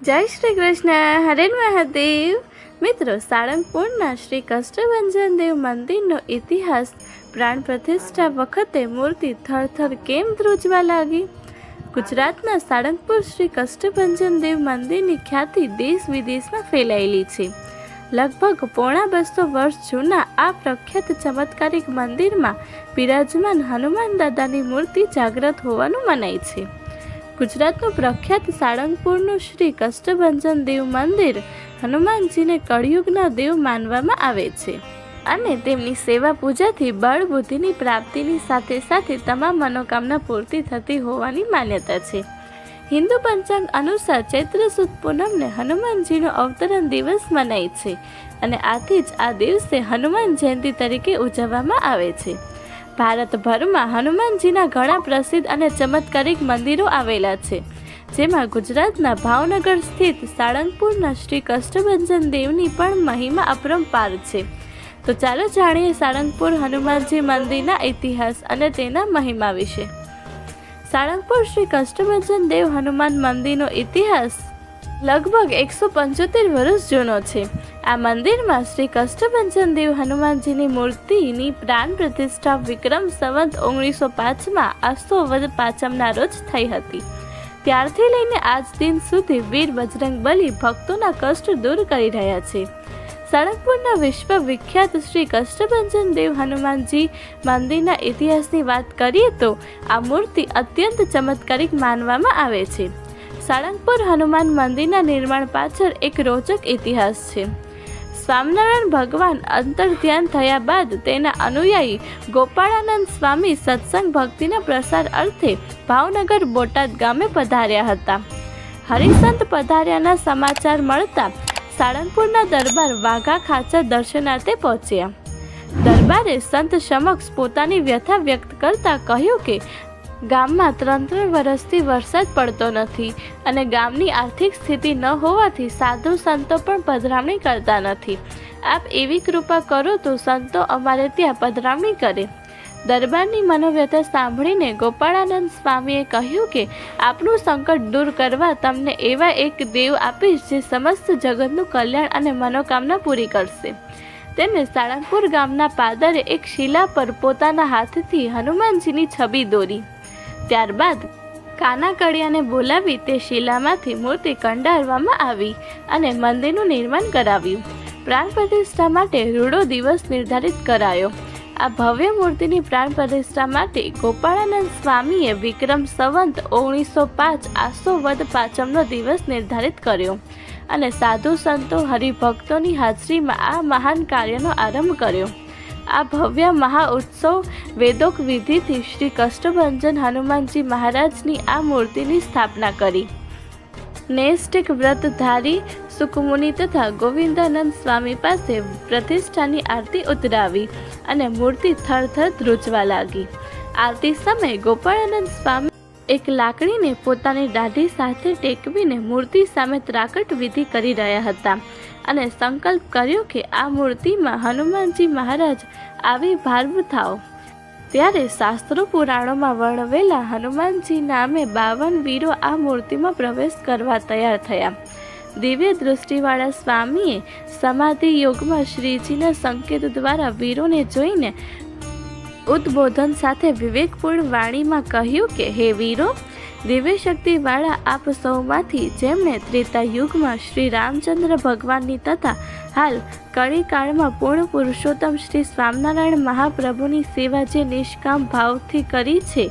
જય શ્રી કૃષ્ણ. હરે મહાદેવ. મિત્રો, સાળંગપુરના શ્રી કષ્ટભંજન દેવ મંદિરનો ઇતિહાસ. પ્રાણ પ્રતિષ્ઠા વખતે મૂર્તિ થરથર કેમ ધ્રુજવા લાગી? ગુજરાતના સાળંગપુર શ્રી કષ્ટભંજન દેવ મંદિરની ખ્યાતિ દેશ વિદેશમાં ફેલાયેલી છે. લગભગ પોણા 200 વર્ષ જૂના આ પ્રખ્યાત ચમત્કારિક મંદિરમાં બિરાજમાન હનુમાન દાદાની મૂર્તિ જાગ્રત હોવાનું મનાય છે. ગુજરાતનું પ્રખ્યાત સાળંગપુરનું શ્રી કષ્ટભંજન દેવ મંદિર હનુમાનજીને કળિયુગના દેવ માનવામાં આવે છે અને તેમની સેવા પૂજાથી બળ બુદ્ધિની પ્રાપ્તિની સાથે સાથે તમામ મનોકામના પૂર્તિ થતી હોવાની માન્યતા છે. હિન્દુ પંચાંગ અનુસાર ચૈત્ર સુદ પૂનમને હનુમાનજીનો અવતરણ દિવસ મનાય છે અને આથી જ આ દિવસે હનુમાન જયંતિ તરીકે ઉજવવામાં આવે છે. ભારતભરમાં હનુમાનજીના ઘણા પ્રસિદ્ધ અને ચમત્કારિક મંદિરો આવેલા છે, જેમાં ગુજરાતના ભાવનગર સ્થિત સાળંગપુરના શ્રી કષ્ટભંજન દેવની પણ મહિમા અપરંપાર છે. તો ચાલો જાણીએ સાળંગપુર હનુમાનજી મંદિરના ઇતિહાસ અને તેના મહિમા વિશે. સાળંગપુર શ્રી કષ્ટભંજન દેવ હનુમાન મંદિરનો ઇતિહાસ લગભગ 175 વર્ષ જૂનો છે. આ મંદિરમાં શ્રી કષ્ટભંજન દેવ હનુમાનજીની મૂર્તિની પ્રાણ પ્રતિષ્ઠા વિક્રમ સંવત 1905માં આસો વદ પાંચમના રોજ થઈ હતી. ત્યારથી લઈને આજ દિન સુધી વીર બજરંગબલી ભક્તોના કષ્ટ દૂર કરી રહ્યા છે. સાળંગપુરના વિશ્વ વિખ્યાત શ્રી કષ્ટભંજન દેવ હનુમાનજી મંદિરના ઇતિહાસની વાત કરીએ તો આ મૂર્તિ અત્યંત ચમત્કારિક માનવામાં આવે છે. સાળંગપુર હનુમાન મંદિરના નિર્માણ પાછળ એક રોચક ઇતિહાસ છે. સ્વામિનારાયણ ભગવાન અંતર ધ્યાન થયા બાદ તેના અનુયાયી ગોપાળાનંદ સ્વામી સત્સંગ ભક્તિના પ્રસાર અર્થે ભાવનગર બોટાદ ગામે પધાર્યા હતા. હરિસંત પધાર્યાના સમાચાર મળતા સાળંગપુરના દરબાર વાઘા ખાચર દર્શનાર્થે પહોંચ્યા. દરબારે સંત સમક્ષ પોતાની વ્યથા વ્યક્ત કરતા કહ્યું કે ગામમાં 3 વર્ષથી વરસાદ પડતો નથી અને ગામની આર્થિક સ્થિતિ ન હોવાથી સાધુ સંતો પણ પધરામણી કરતા નથી. આપ એવી કૃપા કરો તો સંતો અમારે ત્યાં પધરામણી કરે. દરબારની મનોવ્યથા સાંભળીને ગોપાળાનંદ સ્વામીએ કહ્યું કે આપનું સંકટ દૂર કરવા તમને એવા એક દેવ આપીશ જે સમસ્ત જગતનું કલ્યાણ અને મનોકામના પૂરી કરશે. તેમણે સાળંગપુર ગામના પાદરે એક શિલા પર પોતાના હાથથી હનુમાનજીની છબી દોરી. ત્યારબાદ કાના કડિયાને બોલાવી તે શિલામાંથી મૂર્તિ કંડારવામાં આવી અને મંદિરનું નિર્માણ કરાવ્યું. પ્રાણ પ્રતિષ્ઠા માટે રૂડો દિવસ નિર્ધારિત કરાયો. આ ભવ્ય મૂર્તિની પ્રાણ પ્રતિષ્ઠા માટે ગોપાળાનંદ સ્વામીએ વિક્રમ સંવત 1905 આસો વદ પાંચમનો દિવસ નિર્ધારિત કર્યો અને સાધુ સંતો હરિભક્તોની હાજરીમાં આ મહાન કાર્યનો આરંભ કર્યો. આ ભવ્ય મહા ઉત્સવ વેદોક વિધિથી શ્રી કષ્ટભંજન હનુમાનજી મહારાજની આ મૂર્તિની સ્થાપના કરી. નૈષ્ઠિક વ્રતધારી સુકમુનિ તથા ગોવિંદાનંદ સ્વામી પાસે પ્રતિષ્ઠાની આરતી ઉતરાવી અને મૂર્તિ થરથર ધ્રુજવા લાગી. આરતી સમયે ગોપાળાનંદ સ્વામી એક લાકડીને પોતાની દાઢી સાથે ટેકવીને મૂર્તિ સામે ત્રાકટ વિધિ કરી રહ્યા હતા અને સંકલ્પ કર્યો કે આ મૂર્તિમાં હનુમાનજી મહારાજ આવિર્ભાવ થાવ. ત્યારે શાસ્ત્રો પુરાણોમાં વર્ણવેલા હનુમાનજી નામે 52 વીરો આ મૂર્તિમાં પ્રવેશ કરવા તૈયાર થયા. દિવ્ય દૃષ્ટિવાળા સ્વામીએ સમાધિ યોગમાં શ્રીજીના સંકેત દ્વારા વીરોને જોઈને ઉદ્બોધન સાથે વિવેકપૂર્ણ વાણીમાં કહ્યું કે હે વીરો, દિવ્ય શક્તિવાળા આપ સૌમાંથી જેમણે ત્રેતા યુગમાં શ્રી રામચંદ્ર ભગવાનની તથા હાલ કળીકાળમાં પૂર્ણ પુરુષોત્તમ શ્રી સ્વામિનારાયણ મહાપ્રભુની સેવા જે નિષ્કામ ભાવથી કરી છે,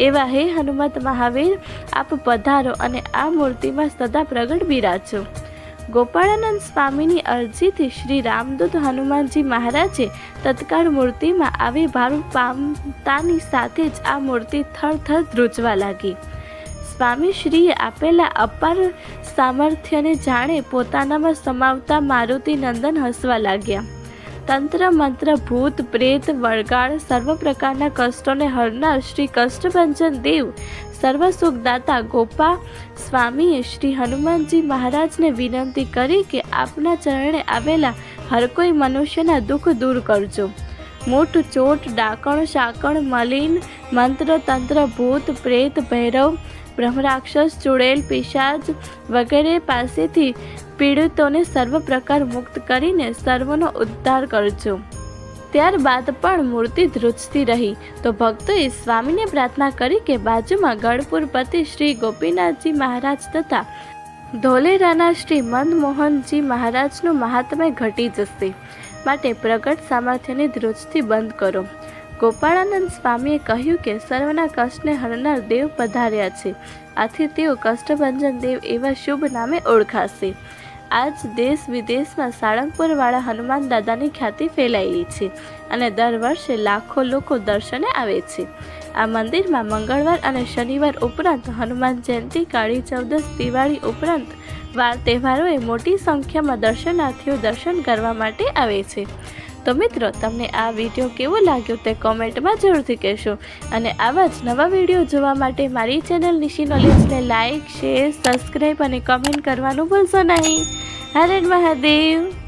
એવા હે હનુમત મહાવીર, આપ પધારો અને આ મૂર્તિમાં સદા પ્રગટ બિરાજો. ગોપાળાનંદ સ્વામીની અરજીથી શ્રી રામદૂત હનુમાનજી મહારાજે તત્કાળ મૂર્તિમાં આવિર્ભાવ પામતાની સાથે જ આ મૂર્તિ થરથર ધ્રુજવા લાગી. સ્વામીશ્રીએ આપેલા અપાર સામર્થ્યને જાણે પોતાનામાં સમાવતા મારુતિ નંદન હસવા લાગ્યા. તંત્ર મંત્ર ભૂત પ્રેત વળગાળ સર્વ પ્રકારના કષ્ટોને હરનાર શ્રી કષ્ટભંજન દેવ સર્વ સુખદાતા ગોપા સ્વામીએ શ્રી હનુમાનજી મહારાજને વિનંતી કરી કે આપના ચરણે આવેલા હર કોઈ મનુષ્યના દુઃખ દૂર કરજો. મૂઠ ચોટ ડાકણ શાકણ મલિન મંત્ર તંત્ર ભૂત પ્રેત ભૈરવ બ્રહ્મરાક્ષસ, ચુડેલ, પિશાચ વગેરે પાસેથી પીડિતોને સર્વ પ્રકાર મુક્ત કરીને સર્વનો ઉદ્ધાર કરજો. ત્યારબાદ પણ મૂર્તિ ધ્રુજતી રહી તો ભક્તોએ સ્વામીને પ્રાર્થના કરી કે બાજુમાં ગઢપુરપતિ શ્રી ગોપીનાથજી મહારાજ તથા ધોલેરાના શ્રી મનમોહનજી મહારાજનું મહાત્મ્ય ઘટી જશે, માટે પ્રગટ સામર્થ્યની ધ્રુજથી બંધ કરો. ગોપાળાનંદ સ્વામીએ કહ્યું કે સર્વના કષ્ટને હરનાર દેવ પધાર્યા છે, આથી તેઓ કષ્ટભંજન દેવ એવા શુભ નામે ઓળખાશે. આજ દેશ વિદેશમાં સાળંગપુરવાળા હનુમાન દાદાની ખ્યાતિ ફેલાયેલી છે અને દર વર્ષે લાખો લોકો દર્શને આવે છે. આ મંદિરમાં મંગળવાર અને શનિવાર ઉપરાંત હનુમાન જયંતિ, કાળી ચૌદસ, દિવાળી ઉપરાંત વાર તહેવારોએ મોટી સંખ્યામાં દર્શનાર્થીઓ દર્શન કરવા માટે આવે છે. તો મિત્રો, તમને આ વિડીયો કેવો લાગ્યો તે કોમેન્ટમાં જરૂરથી કહેશો અને આવા જ નવા વિડીયો જોવા માટે મારી ચેનલ નિશી નોલેજને લાઇક, શેર, સબસ્ક્રાઈબ અને કમેન્ટ કરવાનું ભૂલશો નહીં. હર હર મહાદેવ.